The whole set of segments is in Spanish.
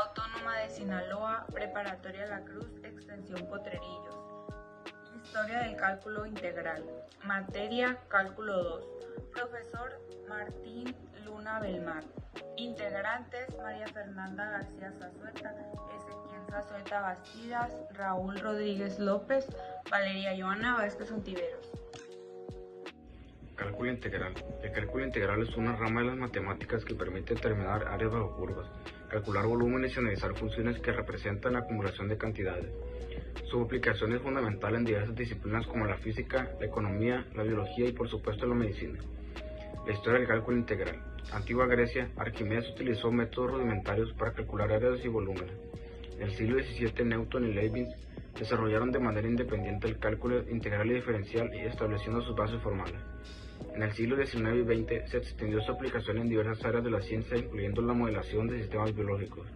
Autónoma de Sinaloa, Preparatoria La Cruz, Extensión Potrerillos. Historia del cálculo integral. Materia, cálculo 2. Profesor Martín Luna Belmar. Integrantes, María Fernanda García Zazueta, Ezequiel Zazueta Bastidas, Raúl Rodríguez López, Valeria Joana Vázquez Ontiveros. Cálculo integral. El cálculo integral es una rama de las matemáticas que permite determinar áreas bajo curvas, calcular volúmenes y analizar funciones que representan la acumulación de cantidades. Su aplicación es fundamental en diversas disciplinas como la física, la economía, la biología y por supuesto la medicina. La historia del cálculo integral. Antigua Grecia, Arquímedes utilizó métodos rudimentarios para calcular áreas y volúmenes. En el siglo XVII, Newton y Leibniz desarrollaron de manera independiente el cálculo integral y diferencial y estableciendo sus bases formales. En el siglo XIX y XX se extendió su aplicación en diversas áreas de la ciencia, incluyendo la modelación de sistemas biológicos.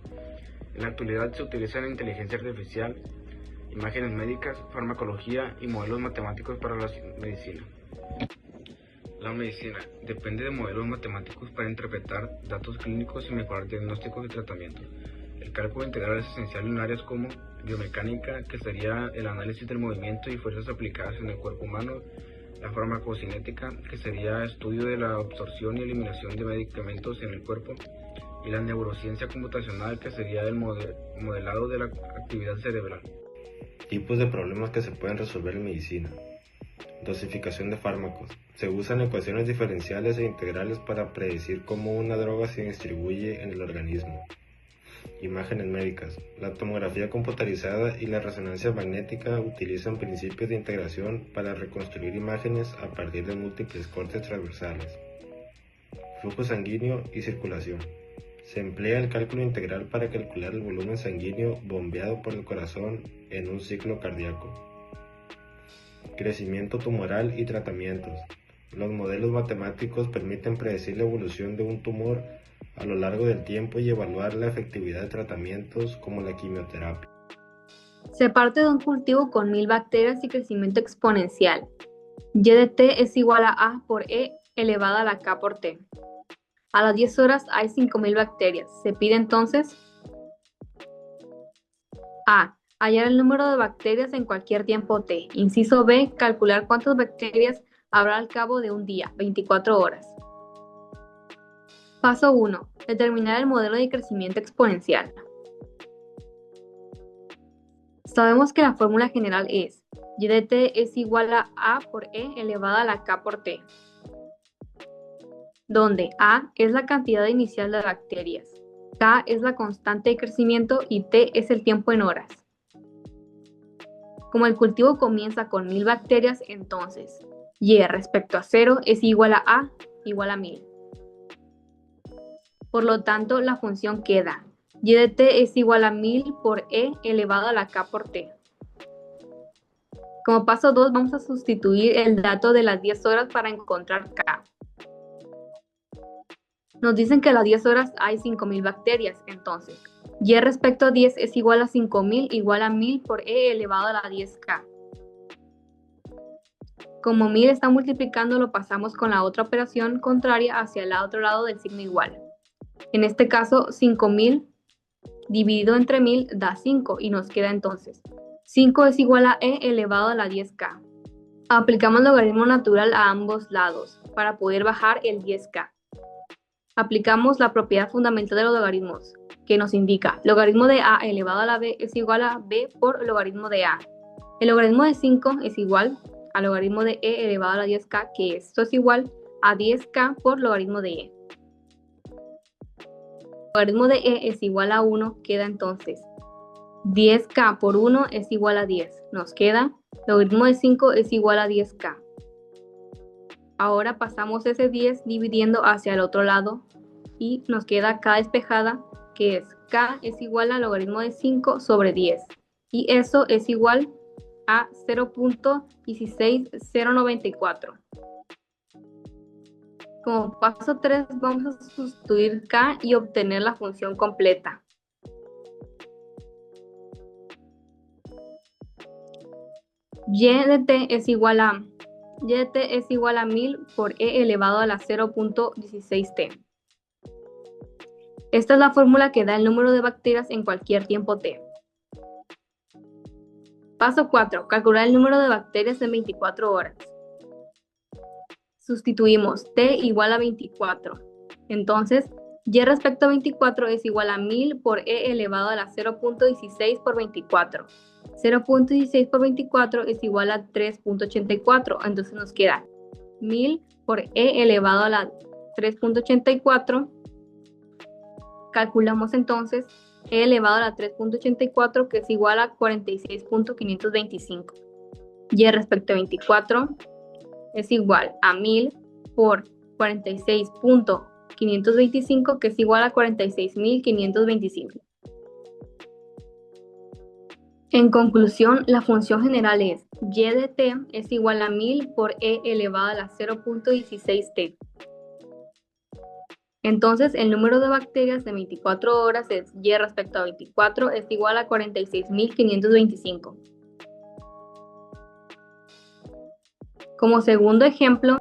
En la actualidad se utiliza en inteligencia artificial, imágenes médicas, farmacología y modelos matemáticos para la medicina. La medicina depende de modelos matemáticos para interpretar datos clínicos y mejorar diagnósticos y tratamientos. El cálculo integral es esencial en áreas como biomecánica, que sería el análisis del movimiento y fuerzas aplicadas en el cuerpo humano, la farmacocinética, que sería estudio de la absorción y eliminación de medicamentos en el cuerpo, y la neurociencia computacional, que sería el modelado de la actividad cerebral. Tipos de problemas que se pueden resolver en medicina. Dosificación de fármacos. Se usan ecuaciones diferenciales e integrales para predecir cómo una droga se distribuye en el organismo. Imágenes médicas. La tomografía computarizada y la resonancia magnética utilizan principios de integración para reconstruir imágenes a partir de múltiples cortes transversales. Flujo sanguíneo y circulación. Se emplea el cálculo integral para calcular el volumen sanguíneo bombeado por el corazón en un ciclo cardíaco. Crecimiento tumoral y tratamientos. Los modelos matemáticos permiten predecir la evolución de un tumor a lo largo del tiempo y evaluar la efectividad de tratamientos como la quimioterapia. Se parte de un cultivo con 1000 bacterias y crecimiento exponencial. Y de t es igual a A por E elevada a la K por T. A las 10 horas hay 5000 bacterias. Se pide entonces A. Hallar el número de bacterias en cualquier tiempo t. Inciso B. Calcular cuántas bacterias habrá al cabo de un día, 24 horas. Paso 1. Determinar el modelo de crecimiento exponencial. Sabemos que la fórmula general es y de t es igual a A por E elevada a la K por T, donde A es la cantidad inicial de bacterias, K es la constante de crecimiento y T es el tiempo en horas. Como el cultivo comienza con 1000 bacterias, entonces Y respecto a 0 es igual a A igual a 1000. Por lo tanto, la función queda y de t es igual a 1000 por E elevado a la K por T. Como paso 2 vamos a sustituir el dato de las 10 horas para encontrar K. Nos dicen que a las 10 horas hay 5000 bacterias, entonces Y respecto a 10 es igual a 5000 igual a 1000 por E elevado a la 10K. Como 1000 está multiplicando, lo pasamos con la otra operación contraria hacia el otro lado del signo igual. En este caso, 5000 dividido entre 1000 da 5 y nos queda entonces 5 es igual a E elevado a la 10K. Aplicamos logaritmo natural a ambos lados para poder bajar el 10K. Aplicamos la propiedad fundamental de los logaritmos, que nos indica logaritmo de A elevado a la B es igual a B por logaritmo de A. El logaritmo de 5 es igual al logaritmo de E elevado a la 10K, que esto es igual a 10K por logaritmo de E. Logaritmo de E es igual a 1, queda entonces 10K por 1 es igual a 10. Nos queda logaritmo de 5 es igual a 10K. Ahora pasamos ese 10 dividiendo hacia el otro lado y nos queda K despejada, que es K es igual al logaritmo de 5 sobre 10. Y eso es igual a 0.16094. Como paso 3 vamos a sustituir K y obtener la función completa. Y de t es igual a 1000 por E elevado a la 0.16t. Esta es la fórmula que da el número de bacterias en cualquier tiempo t. Paso 4. Calcular el número de bacterias en 24 horas. Sustituimos t igual a 24. Entonces, y respecto a 24 es igual a 1000 por e elevado a la 0.16 por 24. 0.16 por 24 es igual a 3.84. Entonces nos queda 1000 por e elevado a la 3.84. Calculamos entonces e elevado a la 3.84, que es igual a 46.525. Y respecto a 24 es igual a 1000 por 46.525, que es igual a 46.525. En conclusión, la función general es y de t es igual a 1000 por e elevado a la 0.16t. Entonces, el número de bacterias de 24 horas es y respecto a 24 es igual a 46.525. Como segundo ejemplo,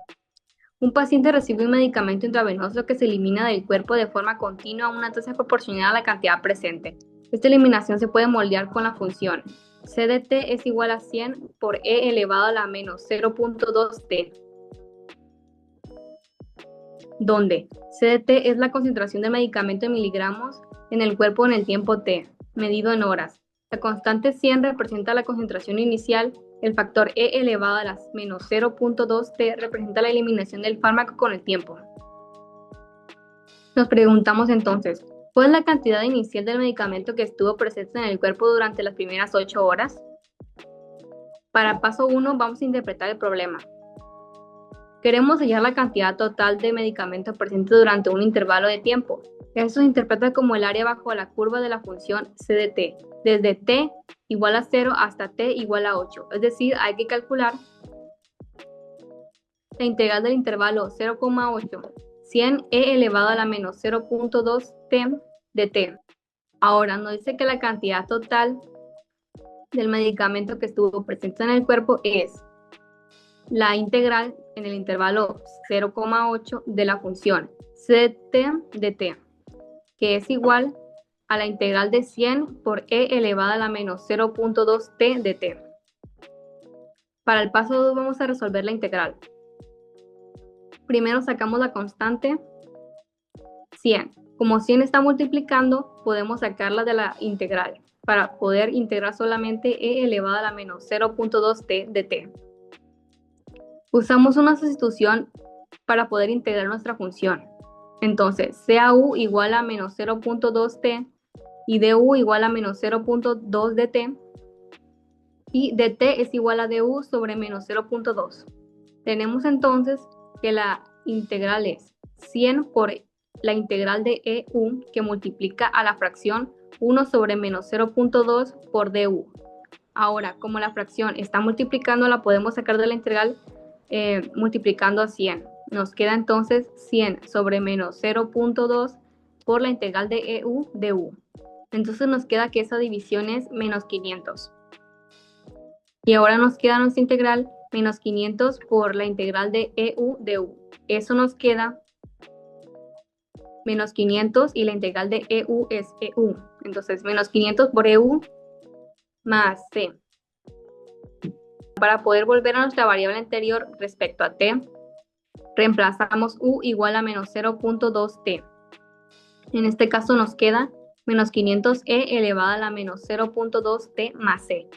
un paciente recibe un medicamento intravenoso que se elimina del cuerpo de forma continua a una tasa proporcional a la cantidad presente. Esta eliminación se puede moldear con la función c de t es igual a 100 por e elevado a la menos 0.2t, donde c de t es la concentración del medicamento en miligramos en el cuerpo en el tiempo t, medido en horas. La constante 100 representa la concentración inicial, el factor e elevado a la menos 0.2t representa la eliminación del fármaco con el tiempo. Nos preguntamos entonces, ¿cuál es la cantidad inicial del medicamento que estuvo presente en el cuerpo durante las primeras 8 horas? Para paso 1 vamos a interpretar el problema. Queremos hallar la cantidad total de medicamento presente durante un intervalo de tiempo. Esto se interpreta como el área bajo la curva de la función c de t, desde t igual a 0 hasta t igual a 8. Es decir, hay que calcular la integral del intervalo 0,8, 100 e elevado a la menos 0.2t de t. Ahora nos dice que la cantidad total del medicamento que estuvo presente en el cuerpo es la integral en el intervalo 0,8 de la función ct de t, que es igual a la integral de 100 por e elevado a la menos 0.2t de t. Para el paso 2 vamos a resolver la integral. Primero sacamos la constante 100. Como 100 está multiplicando, podemos sacarla de la integral para poder integrar solamente e elevado a la menos 0.2t de t. Usamos una sustitución para poder integrar nuestra función. Entonces, CAU igual a menos 0.2t y DU igual a menos 0.2 dt, y dt es igual a du sobre menos 0.2. Tenemos entonces que la integral es 100 por la integral de EU, que multiplica a la fracción 1 sobre menos 0.2 por du. Ahora, como la fracción está multiplicando, la podemos sacar de la integral multiplicando a 100. Nos queda entonces 100 sobre menos 0.2 por la integral de EU du. Entonces nos queda que esa división es menos 500. Y ahora nos queda nuestra integral menos 500 por la integral de EU du. Eso nos queda menos 500 y la integral de EU es EU. Entonces menos 500 por EU más c. Para poder volver a nuestra variable anterior respecto a t, reemplazamos u igual a menos 0.2t. En este caso nos queda menos 500e elevado a la menos 0.2t más c.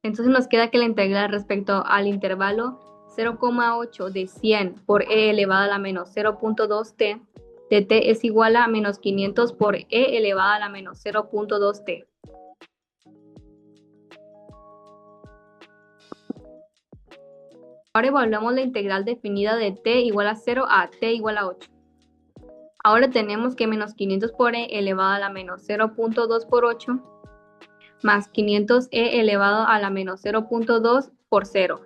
Entonces nos queda que la integral respecto al intervalo 0,8 de 100 por e elevado a la menos 0.2t de t es igual a menos 500 por e elevado a la menos 0.2t. Ahora evaluamos la integral definida de t igual a 0 a t igual a 8. Ahora tenemos que menos 500 por e elevado a la menos 0.2 por 8 más 500e elevado a la menos 0.2 por 0.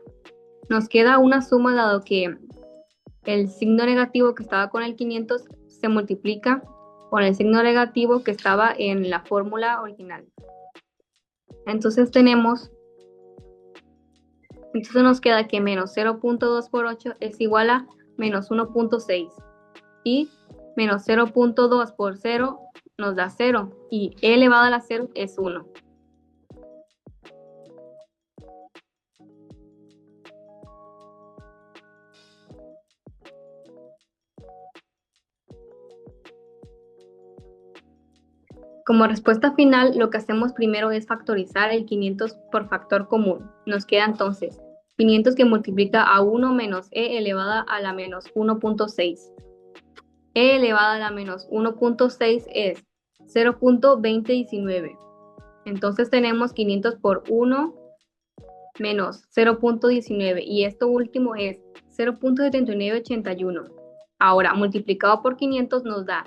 Nos queda una suma dado que el signo negativo que estaba con el 500 se multiplica con el signo negativo que estaba en la fórmula original. Entonces nos queda que menos 0.2 por 8 es igual a menos 1.6 y menos 0.2 por 0 nos da 0 y e elevado a la 0 es 1. Como respuesta final, lo que hacemos primero es factorizar el 500 por factor común. Nos queda entonces 500 que multiplica a 1 menos e elevada a la menos 1.6. E elevada a la menos 1.6 es 0.2019. Entonces tenemos 500 por 1 menos 0.19 y esto último es 0.7981. Ahora, multiplicado por 500 nos da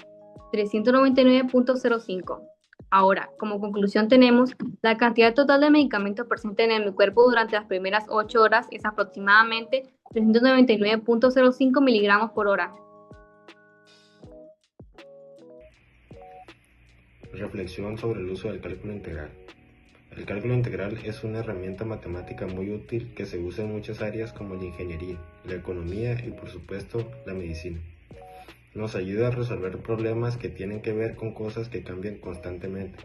399.05. Ahora, como conclusión tenemos, la cantidad total de medicamento presente en mi cuerpo durante las primeras 8 horas es aproximadamente 399.05 miligramos por hora. Reflexión sobre el uso del cálculo integral. El cálculo integral es una herramienta matemática muy útil que se usa en muchas áreas como la ingeniería, la economía y por supuesto la medicina. Nos ayuda a resolver problemas que tienen que ver con cosas que cambian constantemente,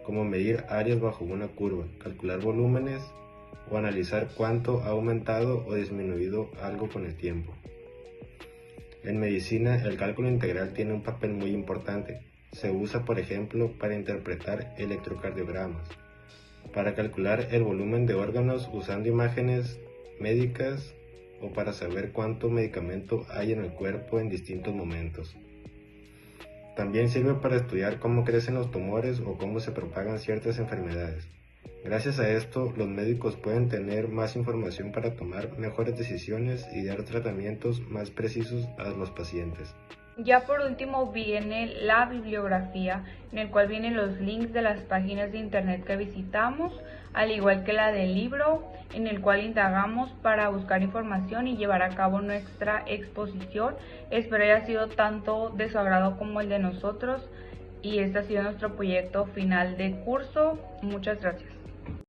como medir áreas bajo una curva, calcular volúmenes o analizar cuánto ha aumentado o disminuido algo con el tiempo. En medicina, el cálculo integral tiene un papel muy importante. Se usa, por ejemplo, para interpretar electrocardiogramas, para calcular el volumen de órganos usando imágenes médicas o para saber cuánto medicamento hay en el cuerpo en distintos momentos. También sirve para estudiar cómo crecen los tumores o cómo se propagan ciertas enfermedades. Gracias a esto, los médicos pueden tener más información para tomar mejores decisiones y dar tratamientos más precisos a los pacientes. Ya por último viene la bibliografía, en el cual vienen los links de las páginas de internet que visitamos, al igual que la del libro, en el cual indagamos para buscar información y llevar a cabo nuestra exposición. Espero haya sido tanto de su agrado como el de nosotros, y este ha sido nuestro proyecto final de curso. Muchas gracias.